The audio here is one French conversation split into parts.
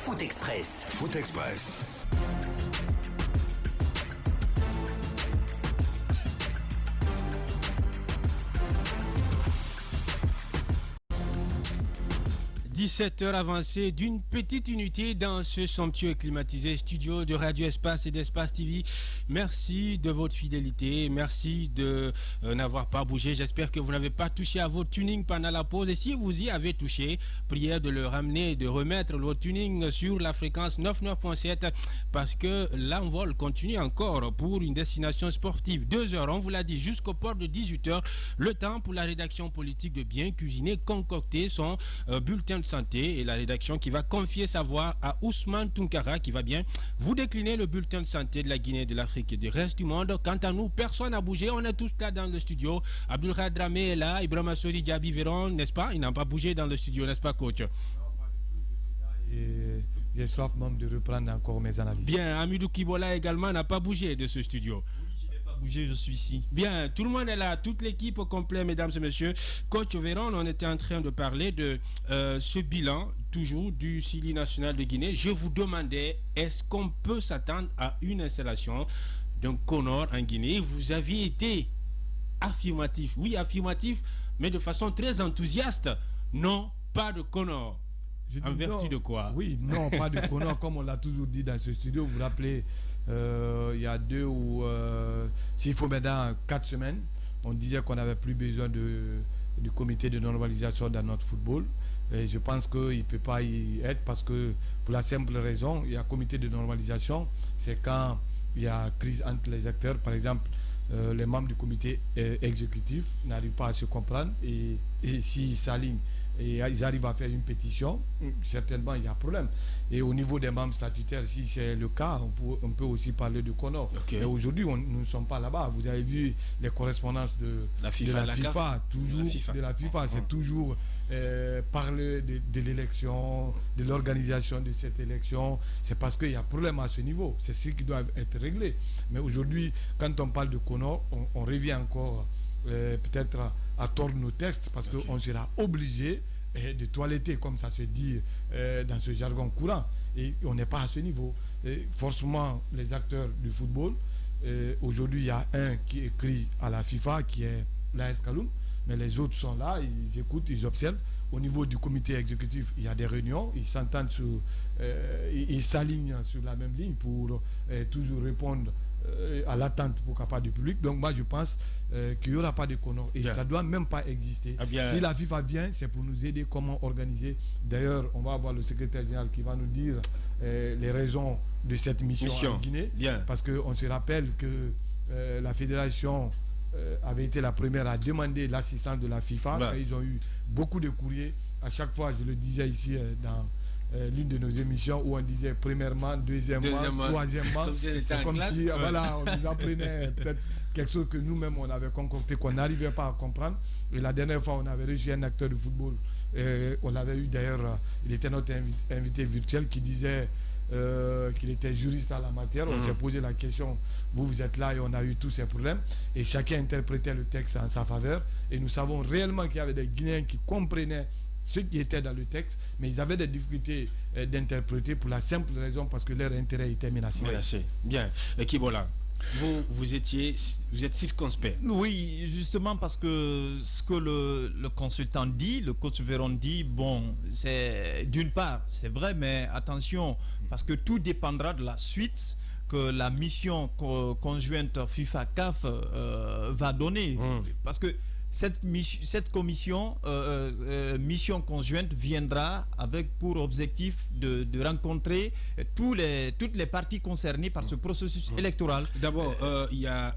Foot Express. Foot Express. « 17h avancée d'une petite unité dans ce somptueux et climatisé studio de Radio Espace et d'Espace TV. Merci de votre fidélité, merci de n'avoir pas bougé. J'espère que vous n'avez pas touché à votre tuning pendant la pause. Et si vous y avez touché, prière de le ramener, de remettre votre tuning sur la fréquence 99.7 parce que l'envol continue encore pour une destination sportive. 2 heures, on vous l'a dit, jusqu'au port de 18h. Le temps pour la rédaction politique de bien cuisiner, concocter son bulletin de santé et la rédaction qui va confier sa voix à Ousmane Tounkara qui va bien vous décliner le bulletin de santé de la Guinée, de l'Afrique et du reste du monde. Quant à nous, personne n'a bougé, on est tous là dans le studio. Abdulkhadr Dramé est là, Ibrahima Sori, Diaby Véron, n'est-ce pas? Ils n'ont pas bougé dans le studio, n'est-ce pas, coach? Et j'ai soif même de reprendre encore mes analyses. Bien, Amidou Kibola également n'a pas bougé de ce studio. Bouger, je suis ici. Bien, tout le monde est là, toute l'équipe au complet, mesdames et messieurs. Coach Véron, on était en train de parler de ce bilan, toujours du Sili national de Guinée. Je vous demandais, est-ce qu'on peut s'attendre à une installation d'un Connor en Guinée? Vous aviez été affirmatif, oui affirmatif, mais de façon très enthousiaste. Non, pas de Connor. En vertu non, de quoi? Oui, non, pas de Connor, comme on l'a toujours dit dans ce studio. Vous vous rappelez, il y a 2 ou s'il faut maintenant 4 semaines, on disait qu'on n'avait plus besoin du comité de normalisation dans notre football. Et je pense qu'il ne peut pas y être parce que, pour la simple raison, il y a un comité de normalisation, c'est quand il y a crise entre les acteurs. Par exemple, les membres du comité exécutif n'arrivent pas à se comprendre et s'ils s'alignent et ils arrivent à faire une pétition, certainement il y a problème. Et au niveau des membres statutaires, si c'est le cas, on peut aussi parler de Connor. Okay. Mais aujourd'hui, nous ne sommes pas là-bas. Vous avez vu les correspondances de la FIFA, c'est toujours parler de l'élection, de l'organisation de cette élection. C'est parce qu'il y a problème à ce niveau. C'est ce qui doit être réglé. Mais aujourd'hui, quand on parle de Connor, on revient encore peut-être à tordre nos textes parce qu'on sera obligé de toiletter, comme ça se dit dans ce jargon courant. Et on n'est pas à ce niveau. Et forcément, les acteurs du football, aujourd'hui, il y a un qui écrit à la FIFA, qui est l'AS Kaloum, mais les autres sont là, ils écoutent, ils observent. Au niveau du comité exécutif, il y a des réunions, ils s'entendent ils s'alignent sur la même ligne pour toujours répondre à l'attente pourquoi pas du public. Donc moi je pense qu'il n'y aura pas de Connor et ça ne doit même pas exister. Si la FIFA vient, c'est pour nous aider comment organiser. D'ailleurs, on va avoir le secrétaire général qui va nous dire les raisons de cette mission en Guinée. Parce qu'on se rappelle que la fédération avait été la première à demander l'assistance de la FIFA. Ils ont eu beaucoup de courriers. À chaque fois, je le disais ici dans l'une de nos émissions où on disait premièrement, deuxièmement, troisièmement. C'est comme si voilà, on nous apprenait peut-être quelque chose que nous-mêmes on avait concocté, qu'on n'arrivait pas à comprendre. Et la dernière fois, on avait reçu un acteur de football. On l'avait eu d'ailleurs, il était notre invité virtuel qui disait qu'il était juriste en la matière. On s'est posé la question, vous êtes là et on a eu tous ces problèmes. Et chacun interprétait le texte en sa faveur. Et nous savons réellement qu'il y avait des Guinéens qui comprenaient ce qui était dans le texte, mais ils avaient des difficultés d'interpréter pour la simple raison parce que leur intérêt était menacé. Bien. Kibola, vous êtes circonspect. Oui, justement parce que ce que le consultant dit, le coach Véron dit, bon, c'est d'une part, c'est vrai, mais attention, parce que tout dépendra de la suite que la mission conjointe FIFA-CAF va donner. Parce que cette commission mission conjointe viendra avec pour objectif de rencontrer toutes les parties concernées par ce processus électoral. D'abord, il y a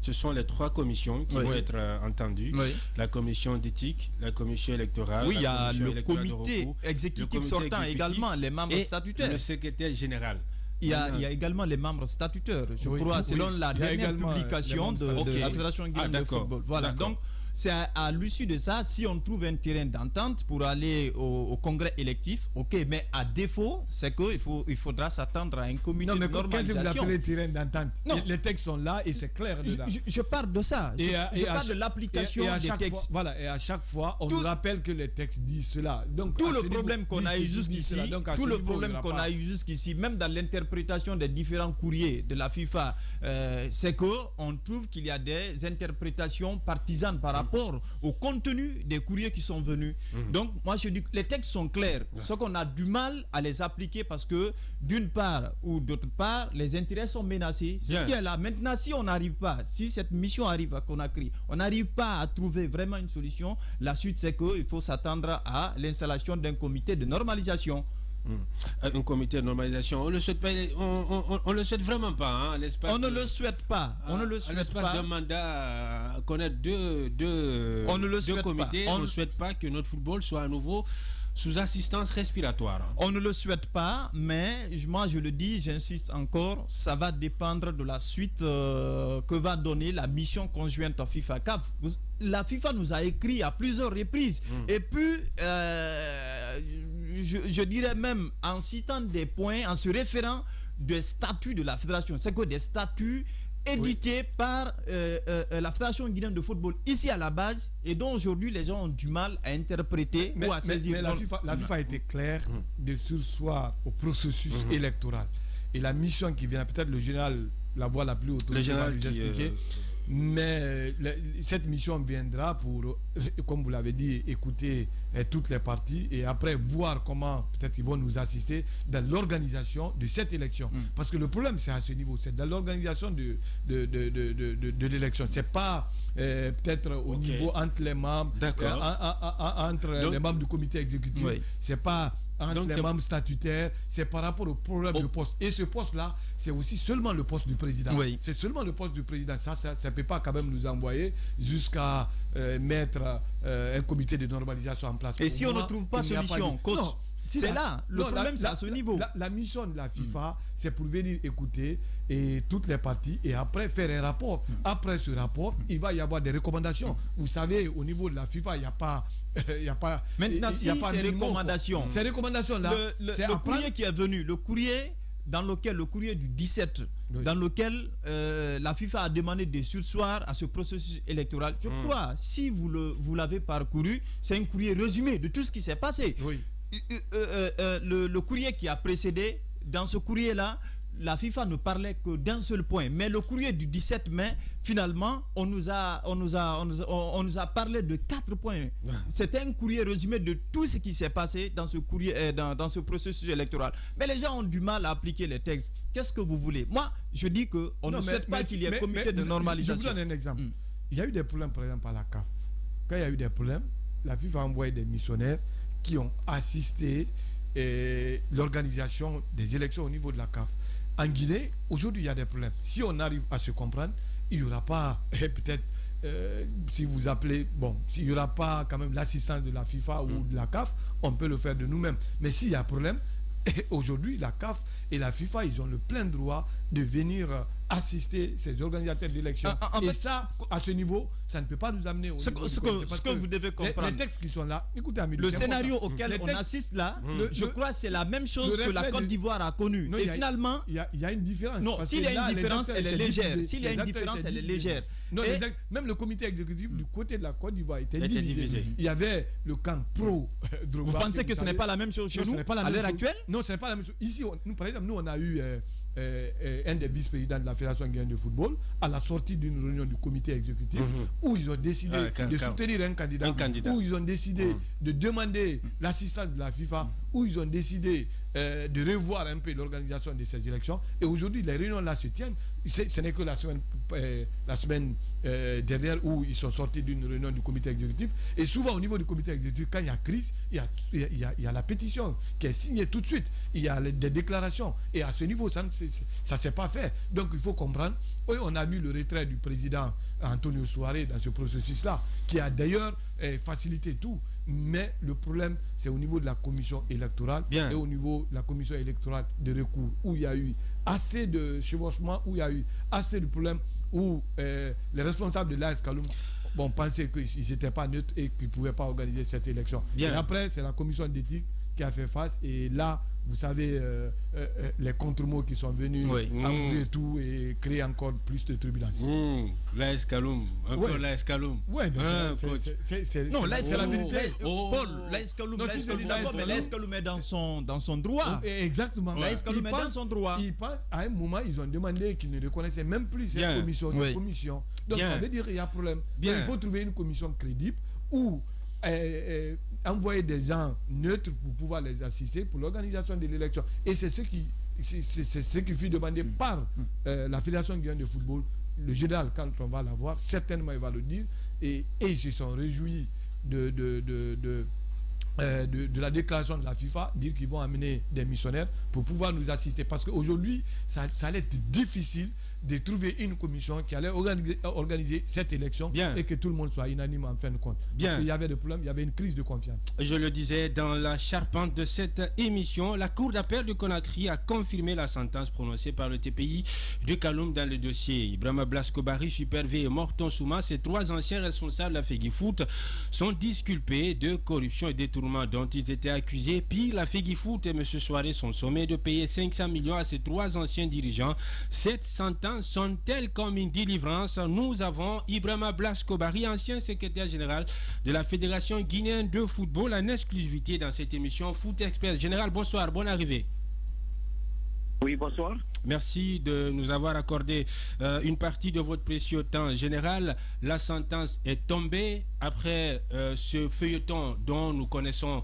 ce sont les 3 commissions qui vont être entendues. La commission d'éthique, la commission électorale. Oui, il y a le comité exécutif sortant, également les membres statutaires. Le secrétaire général. Il y a également les membres statutaires, je crois, selon la dernière publication de la Fédération guinéenne de football. Voilà, donc c'est à l'issue de ça, si on trouve un terrain d'entente pour aller au congrès électif, ok, mais à défaut, c'est qu'il faudra s'attendre à un comité de normalisation. Qu'est-ce que vous appelez terrain d'entente? Les textes sont là et c'est clair dedans. Je parle de ça. Je parle de l'application des textes. Voilà, et à chaque fois, on nous rappelle que les textes disent cela. Donc, tout le problème qu'on a eu jusqu'ici, même dans l'interprétation des différents courriers de la FIFA, c'est qu'on trouve qu'il y a des interprétations partisanes par rapport au contenu des courriers qui sont venus. Donc, moi, je dis que les textes sont clairs. Ce qu'on a du mal à les appliquer parce que, d'une part ou d'autre part, les intérêts sont menacés. C'est ce qui est là. Maintenant, si on n'arrive pas, si cette mission arrive à Conakry, on n'arrive pas à trouver vraiment une solution, la suite, c'est qu'il faut s'attendre à l'installation d'un comité de normalisation. Un comité de normalisation, on le souhaite pas, on le souhaite vraiment pas, hein, on ne le souhaite pas. On ne le souhaite pas. D'un mandat, connaître deux comités. On ne souhaite pas que notre football soit à nouveau sous assistance respiratoire. On ne le souhaite pas, mais moi je le dis, j'insiste encore, ça va dépendre de la suite que va donner la mission conjointe à FIFA-CAF. La FIFA nous a écrit à plusieurs reprises. Et puis, je dirais même en citant des points, en se référant des statuts de la fédération. C'est que des statuts édités par la Fédération guinéenne de football ici à la base et dont aujourd'hui les gens ont du mal à interpréter ou à saisir. Mais la FIFA a été claire de sursoir au processus électoral. Et la mission qui vient, peut-être le général, la voix la plus haute, va nous expliquer. Mais cette mission viendra pour, comme vous l'avez dit, écouter toutes les parties et après voir comment peut-être ils vont nous assister dans l'organisation de cette élection. Parce que le problème c'est à ce niveau, c'est dans l'organisation de l'élection. C'est pas peut-être au niveau entre les membres, entre les membres du comité exécutif. C'est pas entre les membres statutaires, c'est par rapport au problème de poste. Et ce poste-là, c'est aussi seulement le poste du président. C'est seulement le poste du président. Ça ne peut pas quand même nous envoyer jusqu'à mettre un comité de normalisation en place. Et si on ne trouve pas solution, coach, c'est là, le problème c'est à ce niveau. La mission de la FIFA, c'est pour venir écouter toutes les parties et après faire un rapport. Après ce rapport, il va y avoir des recommandations. Vous savez, au niveau de la FIFA, il n'y a pas... Maintenant, si ces recommandations, là, le courrier qui est venu, le courrier du 17, dans lequel la FIFA a demandé de surseoir à ce processus électoral, je crois, si vous l'avez parcouru, c'est un courrier résumé de tout ce qui s'est passé. Le courrier qui a précédé, dans ce courrier-là, la FIFA ne parlait que d'un seul point. Mais le courrier du 17 mai, finalement, on nous a parlé de 4 points. C'était un courrier résumé de tout ce qui s'est passé dans ce courrier, dans ce processus électoral. Mais les gens ont du mal à appliquer les textes. Qu'est-ce que vous voulez? Moi, je dis qu'on ne souhaite pas qu'il y ait un comité de normalisation. Je vous donne un exemple. Il y a eu des problèmes, par exemple, à la CAF. Quand il y a eu des problèmes, la FIFA a envoyé des missionnaires qui ont assisté l'organisation des élections au niveau de la CAF. En Guinée, aujourd'hui, il y a des problèmes. Si on arrive à se comprendre, il n'y aura pas, peut-être, si vous appelez, s'il n'y aura pas quand même l'assistance de la FIFA ou de la CAF, on peut le faire de nous-mêmes. Mais s'il y a problème, aujourd'hui, la CAF et la FIFA, ils ont le plein droit de venir assister ces organisateurs d'élections. Et fait, ça, à ce niveau, ça ne peut pas nous amener au ce que vous devez comprendre. Les textes qui sont là, écoutez, Amidou, le scénario auquel on assiste là, je crois que c'est la même chose que la Côte d'Ivoire a connu. Et finalement, il y a une différence. Non, s'il y a une différence, elle est légère. S'il y a une différence, elle est légère. Même le comité exécutif du côté de la Côte d'Ivoire était divisé. Il y y avait le camp pro-Drogba. Vous pensez que ce n'est pas la même chose chez nous à l'heure actuelle? Non, ce n'est pas la même chose. Ici, par exemple, nous, on a eu un des vice-présidents de la Fédération guinéenne de football à la sortie d'une réunion du comité exécutif où ils ont décidé de soutenir un candidat, où ils ont décidé de demander l'assistance de la FIFA, où ils ont décidé de revoir un peu l'organisation de ces élections. Et aujourd'hui, les réunions là se tiennent. Ce n'est que la semaine dernière où ils sont sortis d'une réunion du comité exécutif. Et souvent, au niveau du comité exécutif, quand il y a crise, il y a la pétition qui est signée tout de suite. Il y a des déclarations. Et à ce niveau, ça ne s'est pas fait. Donc, il faut comprendre. Oui, on a vu le retrait du président Antonio Souaré dans ce processus-là, qui a d'ailleurs facilité tout. Mais le problème, c'est au niveau de la commission électorale et au niveau de la commission électorale de recours, où il y a eu assez de chevauchements, où il y a eu assez de problèmes, où les responsables de l'AS Kaloum pensaient qu'ils n'étaient pas neutres et qu'ils ne pouvaient pas organiser cette élection. Bien. Et après, c'est la commission d'éthique qui a fait face. Et là, vous savez, les contre-mots qui sont venus embrouiller tout et créer encore plus de turbulences. L'AS Kaloum, encore l'AS Kaloum. Oui, non, là, c'est la vérité. Paul, l'AS Kaloum, l'AS Kaloum est dans son droit. Exactement. L'AS Kaloum est dans son droit. À un moment, ils ont demandé qu'ils ne reconnaissaient même plus cette commission. Donc, ça veut dire qu'il y a problème. Donc, il faut trouver une commission crédible où envoyer des gens neutres pour pouvoir les assister pour l'organisation de l'élection. Et c'est ce qui fut demandé par la Fédération guinéenne de football. Le général, quand on va l'avoir, certainement il va le dire. Et ils se sont réjouis de la déclaration de la FIFA, dire qu'ils vont amener des missionnaires pour pouvoir nous assister. Parce qu'aujourd'hui, ça allait être difficile de trouver une commission qui allait organiser cette élection et que tout le monde soit unanime en fin de compte. Parce qu'il y avait des problèmes, il y avait une crise de confiance. Je le disais dans la charpente de cette émission, la Cour d'appel de Conakry a confirmé la sentence prononcée par le TPI de Kaloum dans le dossier. Ibrahima Blasco Barry, Super V et Morton Souma, ces trois anciens responsables de la Fegifoot, sont disculpés de corruption et détournement dont ils étaient accusés. Puis la Fegifoot et M. Soiré sont sommés de payer 500 millions à ces trois anciens dirigeants. Cette sentence sont-elles comme une délivrance? Nous avons Ibrahima Blasco Barry, ancien secrétaire général de la Fédération guinéenne de football, en exclusivité dans cette émission Foot Express. Général, bonsoir, bonne arrivée. Oui, bonsoir. Merci de nous avoir accordé une partie de votre précieux temps. Général, la sentence est tombée après ce feuilleton dont nous connaissons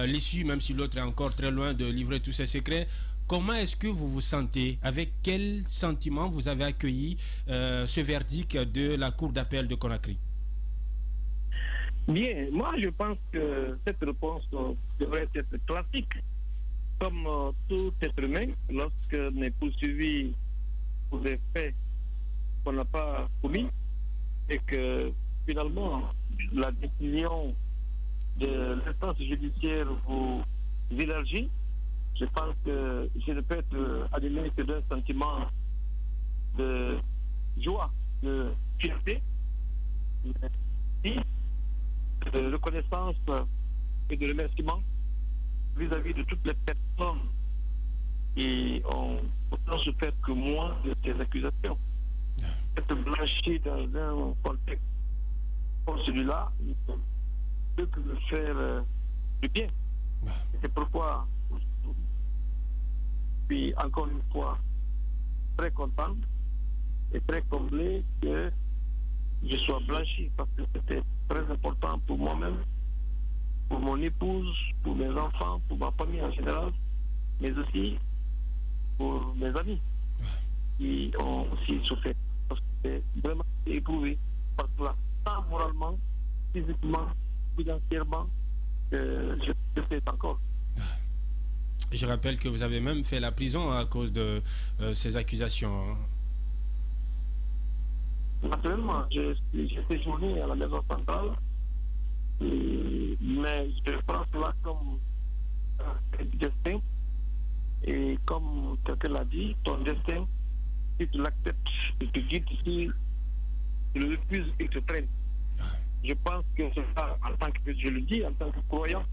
l'issue, même si l'autre est encore très loin de livrer tous ses secrets. Comment est-ce que vous vous sentez? Avec quel sentiment vous avez accueilli ce verdict de la Cour d'appel de Conakry? Bien, moi je pense que cette réponse devrait être classique. Comme tout être humain, lorsqu'on est poursuivi pour des faits qu'on n'a pas commis et que finalement la décision de l'instance judiciaire vous élargit, je pense que je ne peux être animé que d'un sentiment de joie, de fierté, de reconnaissance et de remerciement vis-à-vis de toutes les personnes qui ont autant souffert que moi de ces accusations. Être blanchi dans un contexte comme celui-là ne peut que me faire du bien. C'est pourquoi je suis encore une fois très content et très comblé que je sois blanchi, parce que c'était très important pour moi-même, pour mon épouse, pour mes enfants, pour ma famille en général, mais aussi pour mes amis qui ont aussi souffert. Parce que c'est vraiment éprouvé par cela, tant moralement, physiquement, financièrement, que je sais encore. Je rappelle que vous avez même fait la prison à cause de ces accusations. Naturellement, j'ai séjourné à la maison centrale, mais je prends cela comme un destin. Et comme quelqu'un l'a dit, ton destin, si tu l'acceptes, tu te guides, si tu le refuses, il te traîne. Je pense que c'est ça, en tant que, je le dis, en tant que croyant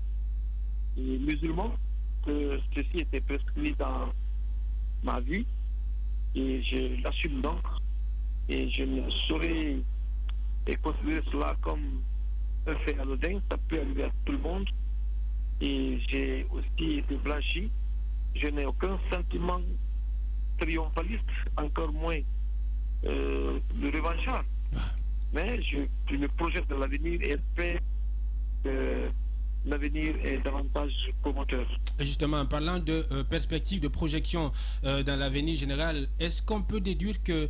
et musulman, que ceci était prescrit dans ma vie et je l'assume donc, et je ne saurais considérer cela comme un fait anodin. Ça peut arriver à tout le monde et j'ai aussi été blanchi. Je n'ai aucun sentiment triomphaliste, encore moins de revanchard, mais je me projette dans l'avenir et espère que l'avenir est davantage promoteur. Justement, en parlant de perspective, de projection dans l'avenir général, est-ce qu'on peut déduire que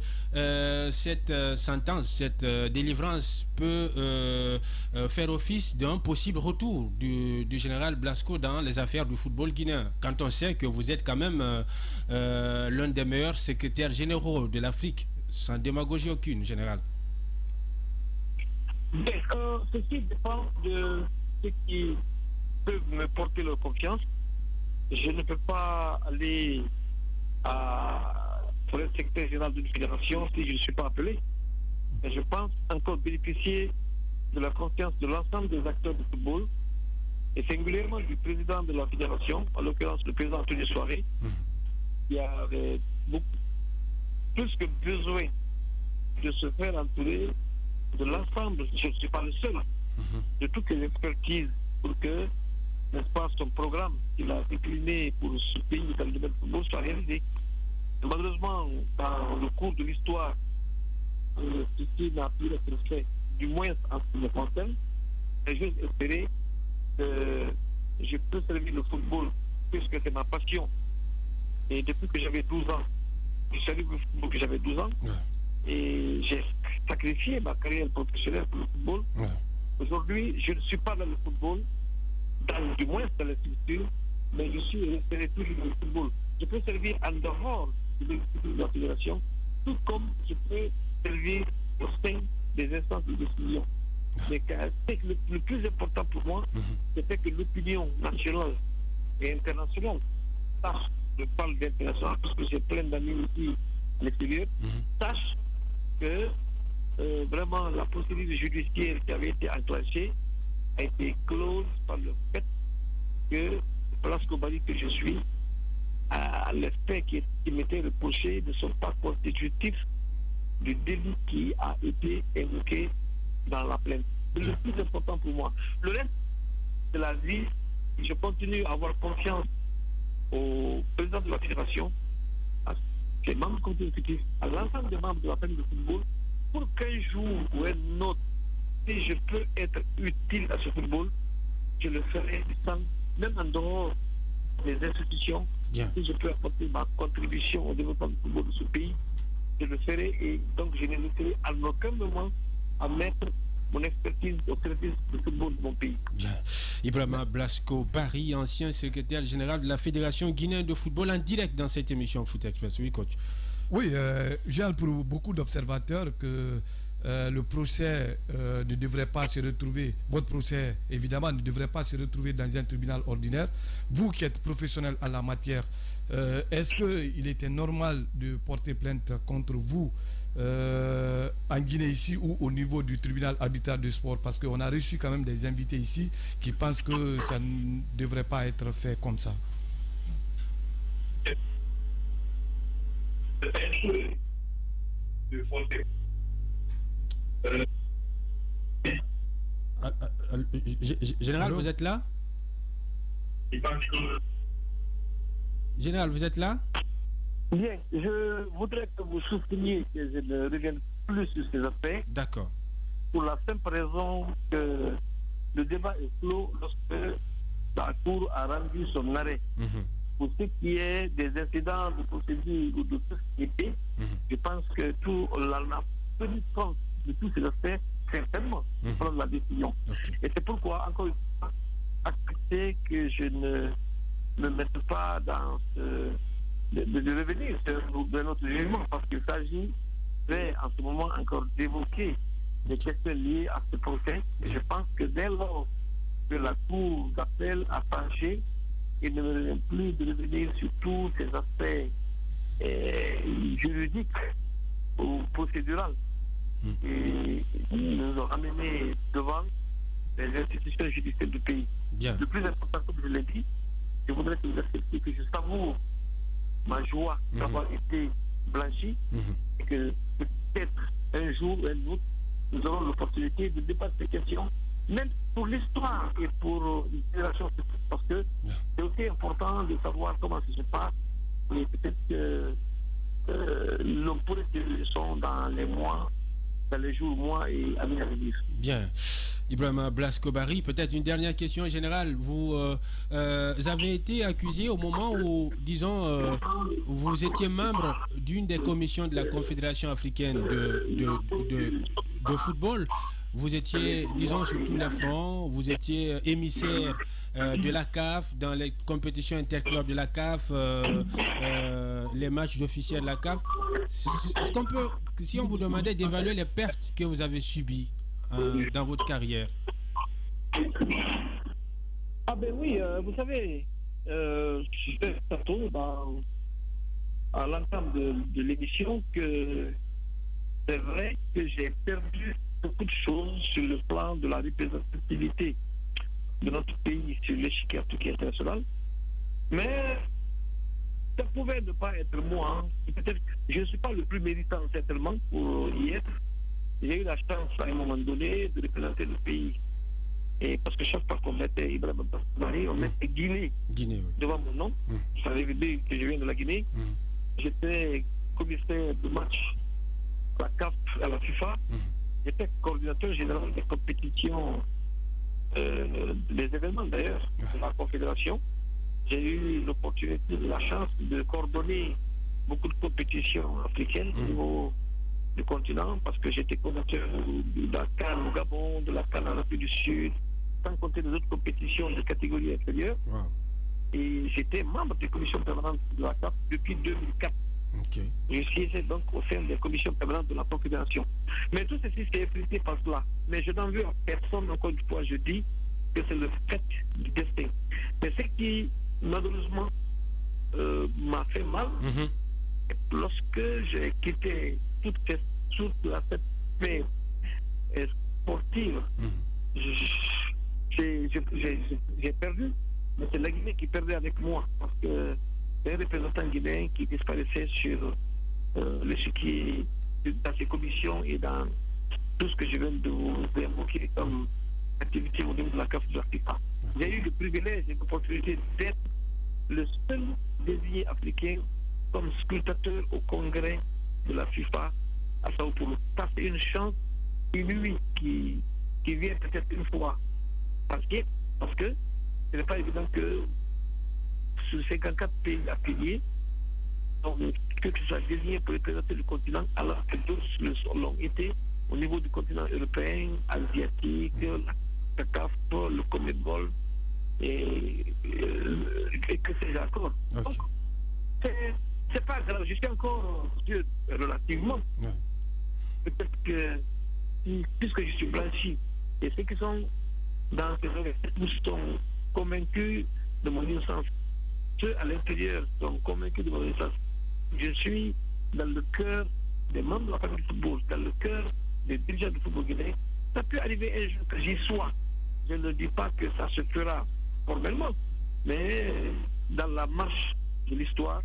cette sentence, cette délivrance peut faire office d'un possible retour du général Blasco dans les affaires du football guinéen, quand on sait que vous êtes quand même l'un des meilleurs secrétaires généraux de l'Afrique, sans démagogie aucune, général? Ceci dépend de ceux qui peuvent me porter leur confiance. Je ne peux pas aller pour être secrétaire général d'une fédération si je ne suis pas appelé. et je pense encore bénéficier de la confiance de l'ensemble des acteurs du football, et singulièrement du président de la fédération, en l'occurrence le président Anthony Soiré, qui avait plus que besoin de se faire entourer de l'ensemble, je ne suis pas le seul, de toutes les expertises pour que, n'est-ce pas, son programme qu'il a décliné pour ce pays dans le domaine du football soit réalisé. Et malheureusement, dans le cours de l'histoire, ceci n'a pu être fait, du moins en ce qui me concerne, et j'ose espérer que je peux servir le football puisque c'est ma passion. Et depuis que j'avais 12 ans, je servis le football que j'avais 12 ans, et j'ai sacrifié ma carrière professionnelle pour le football. Aujourd'hui, je ne suis pas dans le football, du moins dans la structure, mais je suis resté toujours dans le football. Je peux servir en dehors de la fédération, tout comme je peux servir au sein des instances de décision. Mais le plus important pour moi, c'était que l'opinion nationale et internationale, je parle d'international parce que j'ai plein d'amis ici à l'extérieur, sache que vraiment la procédure judiciaire qui avait été enclenchée a été close par le fait que Blasco Barry que je suis, les faits qui m'étaient reprochés ne sont pas constitutifs du délit qui a été évoqué dans la plainte. C'est le plus important pour moi. Le reste de la vie, je continue à avoir confiance au président de la fédération, à ses membres consécutifs, à l'ensemble des membres de la famille de football, pour qu'un jour ou un autre, si je peux être utile à ce football, je le ferai même en dehors des institutions. Bien. Si je peux apporter ma contribution au développement du football de ce pays, je le ferai, et donc je n'hésiterai en aucun moment à mettre mon expertise au service du football de mon pays. Bien. Ibrahima Blasco Barry, ancien secrétaire général de la Fédération guinéenne de football, en direct dans cette émission Foot Express. Oui, coach. Oui, j'ai pour beaucoup d'observateurs que le procès ne devrait pas se retrouver, votre procès évidemment ne devrait pas se retrouver dans un tribunal ordinaire. Vous qui êtes professionnel en la matière, est-ce qu'il était normal de porter plainte contre vous en Guinée ici ou au niveau du tribunal arbitral de sport? Parce qu'on a reçu quand même des invités ici qui pensent que ça ne devrait pas être fait comme ça. Général, allô? Vous êtes là? Général, vous êtes là? Bien, je voudrais que vous souteniez que je ne revienne plus sur ces aspects. D'accord. Pour la simple raison que le débat est clos lorsque la Cour a rendu son arrêt. Pour ce qui est des incidents de procédure ou de tout ce qui était, je pense que tout on a tenu compte de tous ces aspects certainement pour prendre la décision. Et c'est pourquoi, encore une fois, accepter que je ne me mette pas dans de revenir sur notre jugement, parce qu'il s'agit en ce moment encore d'évoquer des questions liées à ce procès. Et je pense que dès lors que la Cour d'appel a tranché, il ne me revient plus de revenir sur tous ces aspects juridiques ou procéduraux et nous ont amenés devant les institutions judiciaires du pays. Bien. Le plus important, comme je l'ai dit, je voudrais que vous acceptiez que je savoure ma joie d'avoir été blanchi et que peut-être un jour ou un autre, nous aurons l'opportunité de débattre ces questions, même pour l'histoire et pour une génération, parce que c'est aussi important de savoir comment ça se passe, et peut-être que l'on pourrait tirer des leçons dans les mois, dans les jours, mois et années à venir. Bien. Ibrahima Blasco Barry, peut-être une dernière question générale. Vous avez été accusé au moment où, disons, vous étiez membre d'une des commissions de la Confédération africaine de football. Vous étiez, disons, sur tous les fronts, vous étiez émissaire de la CAF, dans les compétitions interclubs de la CAF, les matchs officiels de la CAF. Est-ce qu'on peut, si on vous demandait d'évaluer les pertes que vous avez subies dans votre carrière? Ah ben oui, vous savez, je fais tantôt à l'entame de l'émission que c'est vrai que j'ai perdu beaucoup de choses sur le plan de la représentativité de notre pays sur l'échiquier africain international. Mais ça pouvait ne pas être moi. Peut-être que je ne suis pas le plus méritant certainement pour y être. J'ai eu la chance à un moment donné de représenter le pays. Et parce que chaque fois qu'on mettait Ibrahim Bassani, on mettait Guinée devant mon nom. Ça veut dire que je viens de la Guinée. J'étais commissaire de match à la CAF, à la FIFA. J'étais coordinateur général des compétitions, des événements d'ailleurs, de la Confédération. J'ai eu l'opportunité, la chance de coordonner beaucoup de compétitions africaines au niveau du continent, parce que j'étais coordinateur de la CAN au Gabon, de la CAN en Afrique du Sud, sans compter des autres compétitions de catégorie inférieure. Et j'étais membre des commissions permanentes de la CAF depuis 2004. Je siégeais donc au sein des commissions permanentes de la Confédération. Mais tout ceci s'est effrité par cela. Mais je n'en veux à personne, encore une fois, je dis que c'est le fait du destin. Mais ce qui, malheureusement, m'a fait mal, lorsque j'ai quitté toute cette sphère sportive, j'ai perdu, mais c'est la Guinée qui perdait avec moi, parce que c'est un représentant guinéen qui disparaissait sur l'échiquier, dans ses commissions et dans tout ce que je viens de vous évoquer comme activité au niveau de la CAF de la FIFA. J'ai eu le privilège et l'opportunité d'être le seul désigné africain comme scrutateur au congrès de la FIFA à Sao Paulo. Ça, c'est une chance inouïe qui vient peut-être une fois. Parce que ce n'est pas évident que sur 54 pays affiliés, que tu sois désigné pour représenter le continent, alors que d'autres l'ont été au niveau du continent européen, asiatique, la CAF, le CONMEBOL, et que c'est d'accord. Donc, c'est pas grave, je suis encore vieux relativement. Peut-être que, puisque je suis blanchi, et ceux qui sont dans ces organismes sont convaincus de mon innocence, ceux à l'intérieur sont convaincus de mon innocence. Je suis dans le cœur des membres de la famille du football, dans le cœur des dirigeants du football guinéen. Ça peut arriver un jour que j'y sois. Je ne dis pas que ça se fera formellement, mais dans la marche de l'histoire,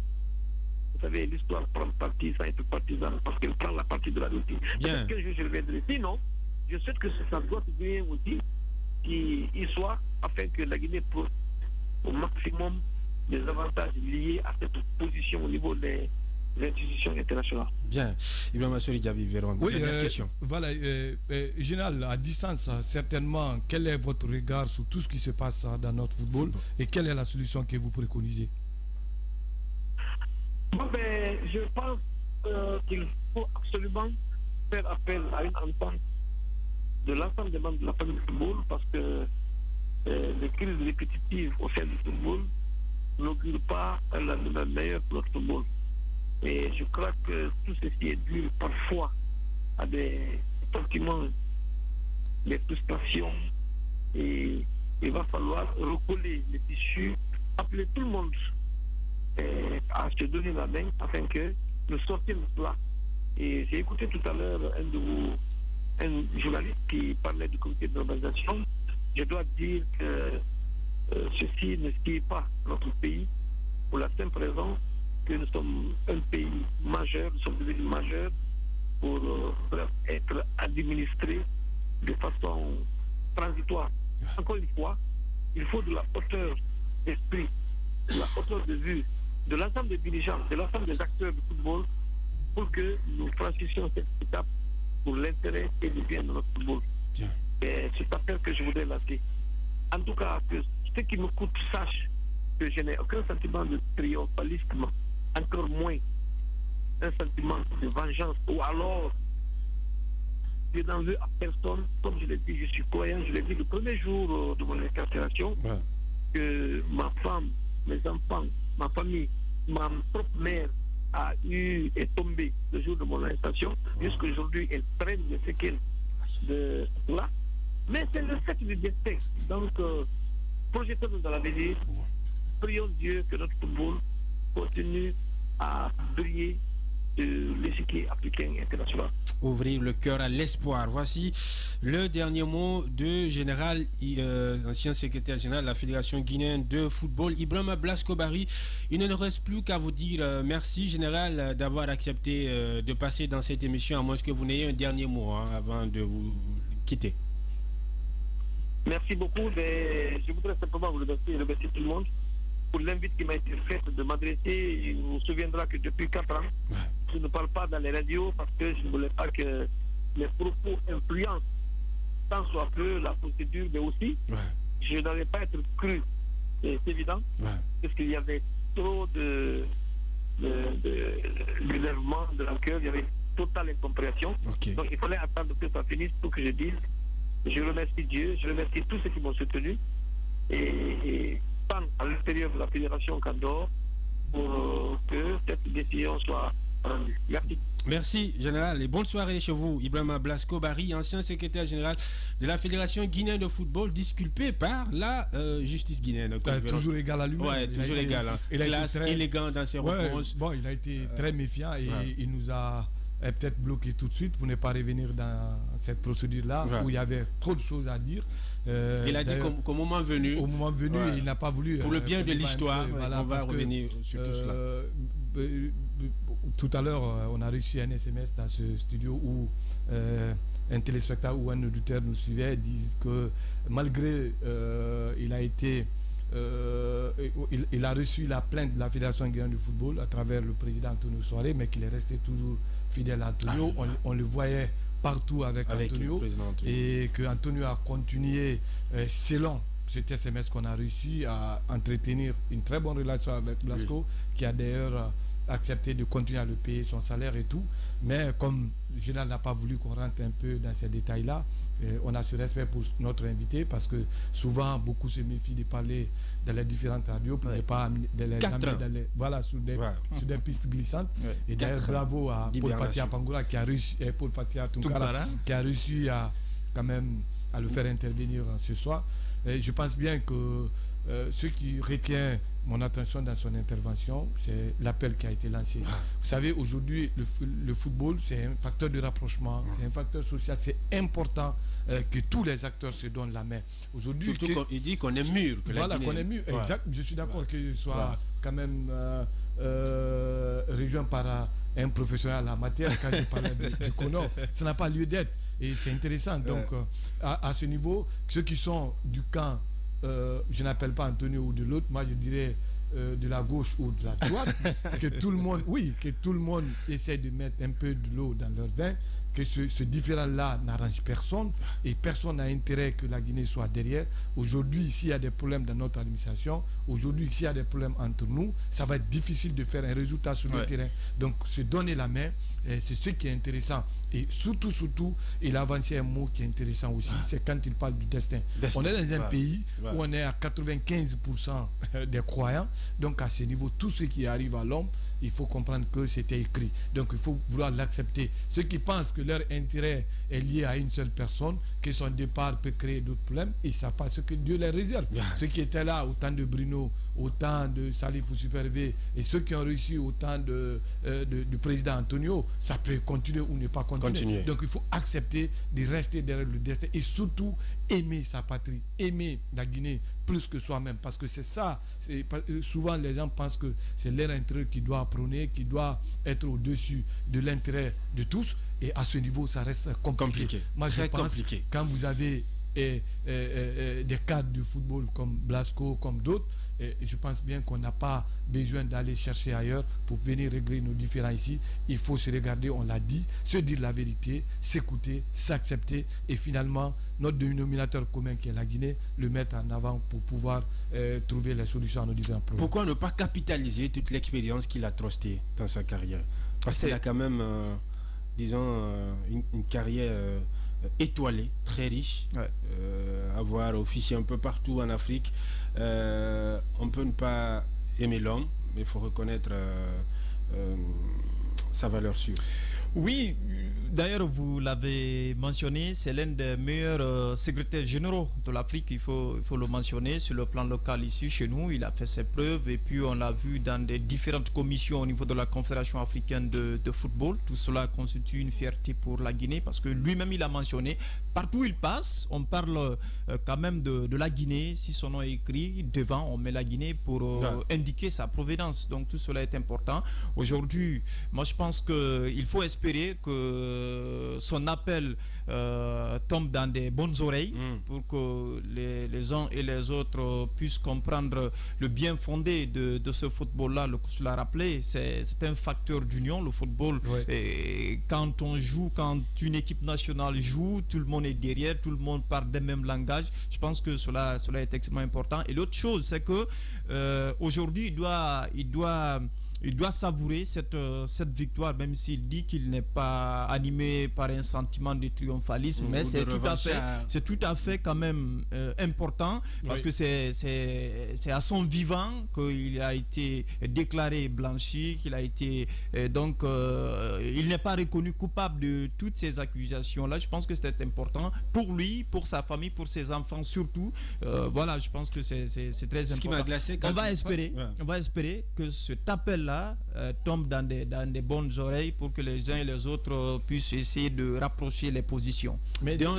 vous savez, l'histoire prend parti sans être partisan, parce qu'elle prend la partie de la vérité. Peut-être que je reviendrai. Sinon, je souhaite que ça doit bien aussi qu'il y soit, afin que la Guinée profite au maximum des avantages liés à cette position au niveau des institutions internationales. Bien. Ibrahim Assoli Diaby, Véron, dernière question. Voilà, Général, à distance, certainement, quel est votre regard sur tout ce qui se passe dans notre football et quelle est la solution que vous préconisez? Bon, je pense qu'il faut absolument faire appel à une entente de l'ensemble des membres de la famille du football, parce que les crises répétitives au sein du football n'augurent pas la meilleure pour notre football. Et je crois que tout ceci est dû parfois à des sentiments, des frustrations, et il va falloir recoller les tissus, appeler tout le monde à se donner la main afin que nous sortions de cela. Et j'ai écouté tout à l'heure un journaliste qui parlait du comité d'organisation. Je dois dire que ceci ne skie pas notre pays, pour la simple raison que nous sommes un pays majeur, nous sommes devenus majeurs pour être administrés de façon transitoire. Encore une fois, il faut de la hauteur d'esprit, de la hauteur de vue, de l'ensemble des dirigeants, de l'ensemble des acteurs du football, pour que nous franchissions cette étape pour l'intérêt et le bien de notre football. Et c'est appel que je voudrais lancer. En tout cas, que ceux qui me coûtent sachent que je n'ai aucun sentiment de triomphalisme, encore moins un sentiment de vengeance, ou alors je n'en veux à personne. Comme je l'ai dit, je suis croyant, je l'ai dit le premier jour de mon incarcération, que ma femme, mes enfants, ma famille, ma propre mère est tombée le jour de mon arrestation. Jusqu'à aujourd'hui, elle traîne les séquelles de cela. Mais c'est le fait du destin. Donc, projetons-nous dans l'avenir. Prions Dieu que notre football continue à briller de l'échiquier africain international. Ouvrir le cœur à l'espoir. Voici le dernier mot de Général, ancien secrétaire général de la Fédération guinéenne de football, Ibrahima Blasco Barry. Il ne nous reste plus qu'à vous dire merci, Général, d'avoir accepté de passer dans cette émission, à moins que vous n'ayez un dernier mot avant de vous quitter. Merci beaucoup. Je voudrais simplement vous remercier tout le monde pour l'invite qui m'a été faite de m'adresser. Il vous souviendra que depuis 4 ans, je ne parle pas dans les radios parce que je ne voulais pas que les propos influencent tant soit peu la procédure, mais aussi, je n'allais pas être cru. C'est évident, parce qu'il y avait trop d'énervement, de rancœur, il y avait totale incompréhension. Donc il fallait attendre que ça finisse pour que je dise je remercie Dieu, je remercie tous ceux qui m'ont soutenu et tant à l'intérieur de la fédération qu'en dehors pour que cette décision soit rendue. Merci. Merci, Général, et bonne soirée chez vous. Ibrahima Blasco Barry, ancien secrétaire général de la Fédération guinéenne de football, disculpé par la justice guinéenne. Toujours égal à lui-même. Oui, toujours égal. Classe, élégant dans ses réponses. Bon, il a été très méfiant et il nous a peut-être bloqué tout de suite pour ne pas revenir dans cette procédure-là où il y avait trop de choses à dire. Il a dit qu'au moment venu, il n'a pas voulu. Pour le bien de l'histoire, on va revenir sur tout cela. Tout à l'heure, on a reçu un SMS dans ce studio où un téléspectateur ou un auditeur nous suivait et disent que malgré il a reçu la plainte de la Fédération guinéenne de football à travers le président Antonio Soare, mais qu'il est resté toujours fidèle à Antonio. On le voyait partout avec Antonio et que Antonio a continué selon cet SMS qu'on a reçu à entretenir une très bonne relation avec Blasco, qui a d'ailleurs accepté de continuer à le payer son salaire et tout. Mais comme Général n'a pas voulu qu'on rentre un peu dans ces détails-là, on a ce respect pour notre invité parce que souvent beaucoup se méfient de parler dans les différentes radios pour ne pas amener sur des pistes glissantes. Et d'ailleurs bravo à Paul Fatia Pangoura qui a réussi, Paul Fatia Tunkara qui a réussi à quand même à le faire intervenir ce soir. Et je pense bien que ce qui retient mon attention dans son intervention, c'est l'appel qui a été lancé. Vous savez, aujourd'hui, le football, c'est un facteur de rapprochement, c'est un facteur social, c'est important que tous les acteurs se donnent la main. Aujourd'hui, il dit qu'on est mûr. Qu'on est mûr, exact. Je suis d'accord que je sois quand même rejoint par un professionnel en la matière quand je parlais du Conor. Ça n'a pas lieu d'être. Et c'est intéressant. Donc, à ce niveau, ceux qui sont du camp, je n'appelle pas Antonio ou de l'autre, moi je dirais de la gauche ou de la droite, que tout le monde essaie de mettre un peu de l'eau dans leur vin, que ce différend-là n'arrange personne et personne n'a intérêt que la Guinée soit derrière. Aujourd'hui, s'il y a des problèmes dans notre administration, aujourd'hui, s'il y a des problèmes entre nous, ça va être difficile de faire un résultat sur le terrain. Donc, se donner la main, c'est ce qui est intéressant. Et surtout, il a avancé un mot qui est intéressant aussi, c'est quand il parle du destin. On est dans un pays où on est à 95% des croyants. Donc, à ce niveau, tout ce qui arrive à l'homme, il faut comprendre que c'était écrit. Donc, il faut vouloir l'accepter. Ceux qui pensent que leur intérêt est lié à une seule personne, que son départ peut créer d'autres problèmes, ils ne savent pas ce que Dieu les réserve. Ceux qui étaient là au temps de Bruno, au temps de Salif Supervé, et ceux qui ont réussi au temps du président Antonio, ça peut continuer ou ne pas continuer. Donc, il faut accepter de rester derrière le destin et surtout aimer sa patrie, aimer la Guinée plus que soi-même, parce que c'est ça. Souvent, les gens pensent que c'est leur intérêt qui doit prôner, qui doit être au-dessus de l'intérêt de tous, et à ce niveau, ça reste compliqué. Moi, je pense quand vous avez des cadres de football comme Blasco, comme d'autres, et je pense bien qu'on n'a pas besoin d'aller chercher ailleurs pour venir régler nos différends ici. Il faut se regarder, on l'a dit, se dire la vérité, s'écouter, s'accepter et finalement notre dénominateur commun qui est la Guinée, le mettre en avant pour pouvoir trouver les solutions à nos différents problèmes. Pourquoi ne pas capitaliser toute l'expérience qu'il a trustée dans sa carrière? Parce qu'il a quand même, une carrière étoilée, très riche, avoir officié un peu partout en Afrique. On peut ne pas aimer l'homme, mais il faut reconnaître sa valeur sûre. Oui, D'ailleurs, vous l'avez mentionné, c'est l'un des meilleurs secrétaires généraux de l'Afrique, il faut le mentionner, sur le plan local ici chez nous. Il a fait ses preuves et puis on l'a vu dans des différentes commissions au niveau de la Confédération africaine de football. Tout cela constitue une fierté pour la Guinée parce que lui-même il a mentionné, partout où il passe, on parle quand même de la Guinée. Si son nom est écrit devant, on met la Guinée pour indiquer sa provenance. Donc tout cela est important. Aujourd'hui, moi je pense qu'il faut espérer que son appel tombe dans des bonnes oreilles pour que les uns et les autres puissent comprendre le bien fondé de ce football-là. Le coach l'a rappelé, c'est un facteur d'union, le football. Ouais. Et quand on joue, quand une équipe nationale joue, tout le monde est derrière, tout le monde parle des mêmes langages. Je pense que cela est extrêmement important. Et l'autre chose, c'est que aujourd'hui, il doit savourer cette victoire, même s'il dit qu'il n'est pas animé par un sentiment de triomphalisme, mais c'est tout à fait quand même important parce que c'est à son vivant qu'il a été déclaré blanchi, qu'il a été il n'est pas reconnu coupable de toutes ces accusations-là. Je pense que c'est important pour lui, pour sa famille, pour ses enfants surtout. Voilà, je pense que c'est très important. On va espérer que cet appel-là tombe dans des bonnes oreilles pour que les uns et les autres puissent essayer de rapprocher les positions. Mais dans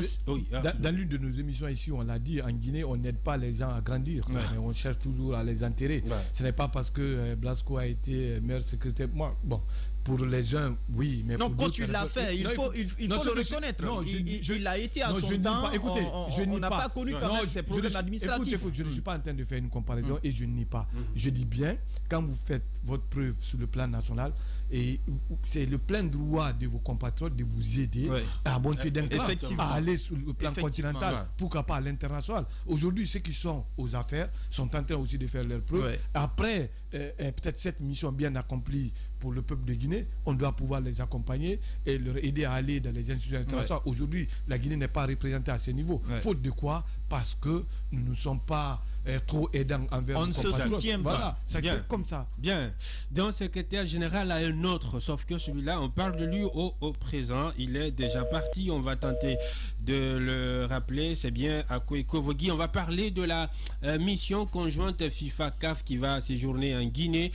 l'une de nos émissions ici, on l'a dit, en Guinée, on n'aide pas les gens à grandir. Ouais. Mais on cherche toujours à les enterrer. Ouais. Ce n'est pas parce que Blasco a été maire secrétaire. Moi, bon. Pour les uns, oui, mais non, coach, il l'a fait. Il faut le reconnaître. Non, il a été à son temps. Écoutez, on n'a pas connu quand même ces problèmes administratifs. Écoute, je ne suis pas en train de faire une comparaison et je nie pas. Je dis bien, quand vous faites votre preuve sur le plan national, et c'est le plein droit de vos compatriotes de vous aider à monter d'un cran, à aller sur le plan continental, pourquoi pas à l'international. Aujourd'hui, ceux qui sont aux affaires sont en train aussi de faire leurs preuves. Ouais. Après, peut-être cette mission bien accomplie pour le peuple de Guinée, on doit pouvoir les accompagner et leur aider à aller dans les institutions internationales. Ouais. Aujourd'hui, la Guinée n'est pas représentée à ce niveau. Ouais. Faute de quoi? Parce que nous ne sommes pas trop aidants envers on ne se soutient pas. Voilà, c'est comme ça. Bien. Dans le secrétaire général a un autre, sauf que celui-là, on parle de lui au présent. Il est déjà parti. On va tenter de le rappeler. C'est bien Akoy Kovogui. On va parler de la mission conjointe FIFA-CAF qui va séjourner en Guinée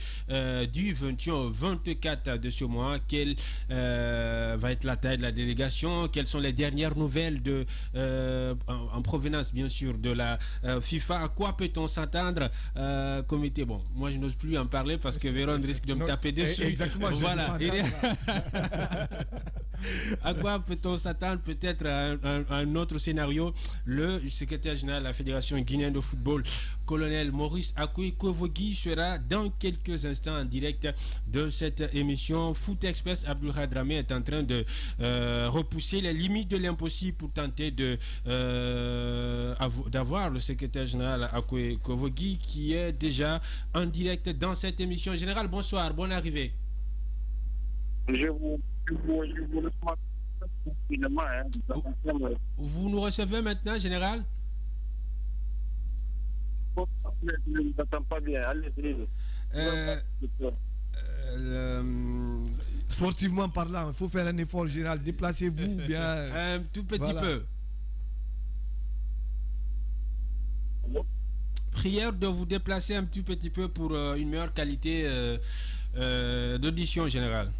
du 21 au 24 de ce mois. Quelle va être la taille de la délégation? Quelles sont les dernières nouvelles en provenance, bien sûr, de la FIFA? À quoi peut-on s'attendre? Comité, bon, moi je n'ose plus en parler parce que Véron risque de me taper dessus. Exactement. Voilà. À quoi peut-on s'attendre? Peut-être à un autre scénario. Le secrétaire général de la Fédération guinéenne de football, colonel Maurice Akoy Kovogui, sera dans quelques instants en direct de cette émission. Foot Express, Abdul Hadramé est en train de repousser les limites de l'impossible pour tenter d'avoir le secrétaire général Akoy Kovogui qui est déjà en direct dans cette émission. Général, bonsoir, bonne arrivée. Je vous reçois facilement. Vous nous recevez maintenant, général? Je ne vous entends pas bien. Allez-y. Sportivement parlant, il faut faire un effort général. Déplacez-vous bien. Un tout petit peu. Prière de vous déplacer un tout petit peu pour une meilleure qualité d'audition générale.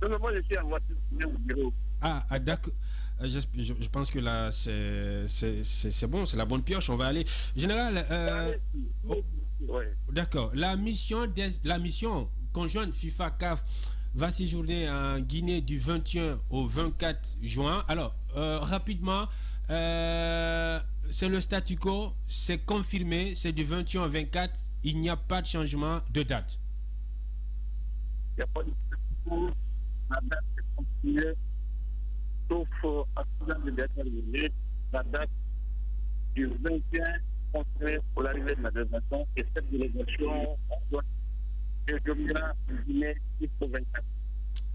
Non, moi je suis en voiture au bureau. Ah d'accord. Je pense que là c'est bon, c'est la bonne pioche, on va aller. Général, d'accord. La mission conjointe FIFA-CAF va séjourner en Guinée du 21 au 24 juin. Alors, rapidement, c'est le statu quo, c'est confirmé, c'est du 21 au 24, il n'y a pas de changement de date. Il n'y a pas de statu quo, la date est confirmée, sauf à de dernière minute, la date du 21 confirmée pour l'arrivée de la délégation et cette délégation doit séjournera en Guinée jusqu'au 24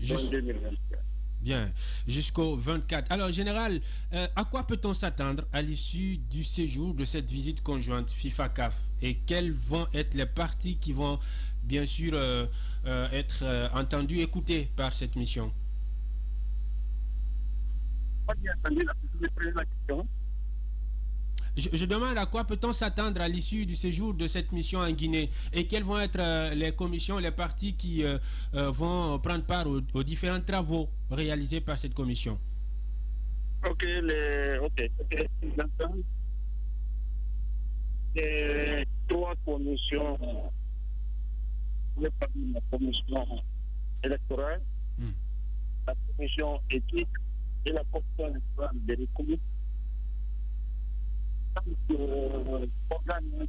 en 2024. Bien, jusqu'au 24. Alors, général, à quoi peut-on s'attendre à l'issue du séjour de cette visite conjointe FIFA-CAF? Et quelles vont être les parties qui vont, bien sûr, être entendues, écoutées par cette mission? pas bien entendu la question. Je demande à quoi peut-on s'attendre à l'issue du séjour de cette mission en Guinée et quelles vont être les commissions, les parties qui vont prendre part aux différents travaux réalisés par cette commission. Ok. Les 3 commissions, la commission électorale, la commission éthique et la commission électorale des recours.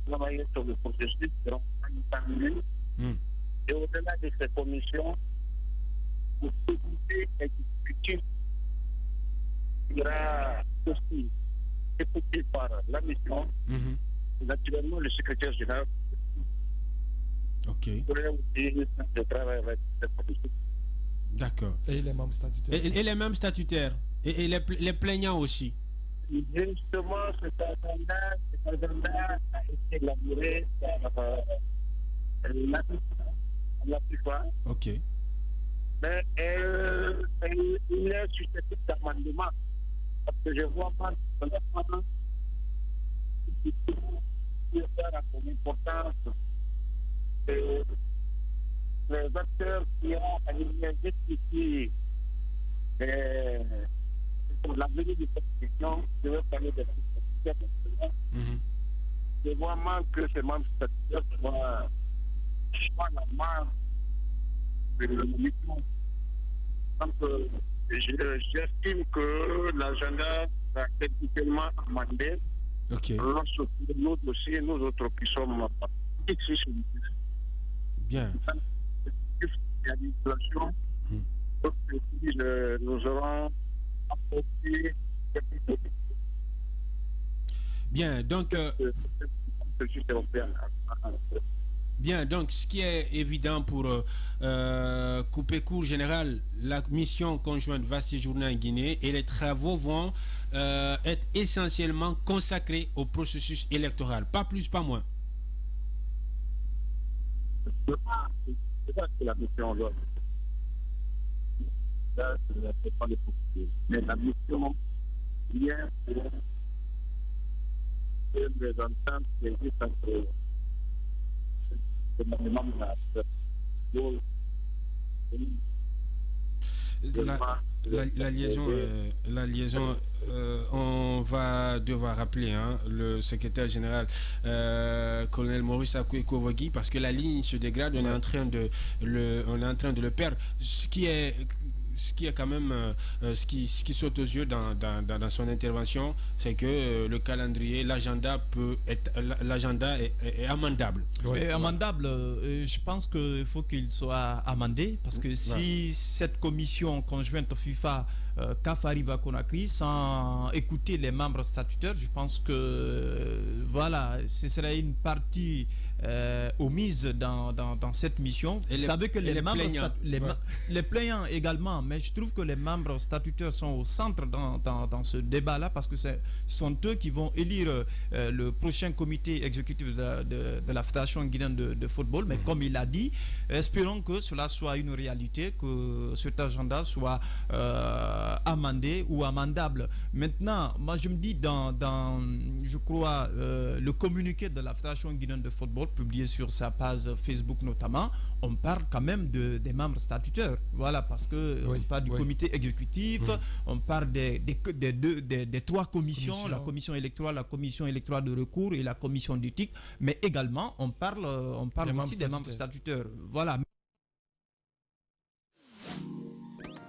Travailler sur le processus seront terminés. Et au-delà de ces commissions, le comité exécutif sera aussi écouté par la mission, naturellement le secrétaire général. Ok. De travail avec cette commission. D'accord. Et les membres statutaires. Et les membres statutaires. Et les plaignants aussi. Justement, cet agenda a été élaboré par la FIFA. Ok. Mais il est susceptible d'amendement. Parce que je vois pas son importance. Les acteurs qui ont animé jusqu'ici pour l'avenir de cette question, je vais parler de la situation. Je vois mal que ces membres statutaires soient la marge de la mission. Donc, j'estime que l'agenda va être tellement amendé. Ok. Lorsque nous aussi, nous autres qui sommes ici sur le terrain. Bien. L'administration, nous aurons apporté bien, donc bien, donc ce qui est évident pour couper court général, la mission conjointe va séjourner en Guinée et les travaux vont être essentiellement consacrés au processus électoral, pas plus, pas moins. C'est ça que la mission doit. Ça, c'est pas le possible. Mais la mission vient pour les ententes qui existent entre les membres de la liaison, on va devoir rappeler le secrétaire général, colonel Maurice Akwekowogui, parce que la ligne se dégrade, on est en train de le perdre, ce qui est quand même ce qui saute aux yeux dans son intervention, c'est que le calendrier, l'agenda est amendable. Oui, amendable. Je pense qu'il faut qu'il soit amendé parce que si cette commission conjointe FIFA CAF arrive à Conakry sans écouter les membres statutaires, je pense que voilà, ce serait une partie omise dans cette mission. Vous savez que les plaignants également, mais je trouve que les membres statutaires sont au centre dans ce débat-là parce que ce sont eux qui vont élire le prochain comité exécutif de la Fédération guinéenne de football. Mais comme il a dit, espérons que cela soit une réalité, que cet agenda soit amendé ou amendable. Maintenant, moi je me dis je crois, le communiqué de la Fédération guinéenne de football publié sur sa page Facebook notamment, on parle quand même des membres statutaires. Voilà, parce que on parle du comité exécutif, on parle des 3 commissions, la commission électorale, la commission électorale de recours et la commission d'éthique, mais également on parle aussi des membres statutaires. Voilà.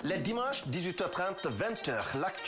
Les dimanches 18h30, 20h, l'actualité.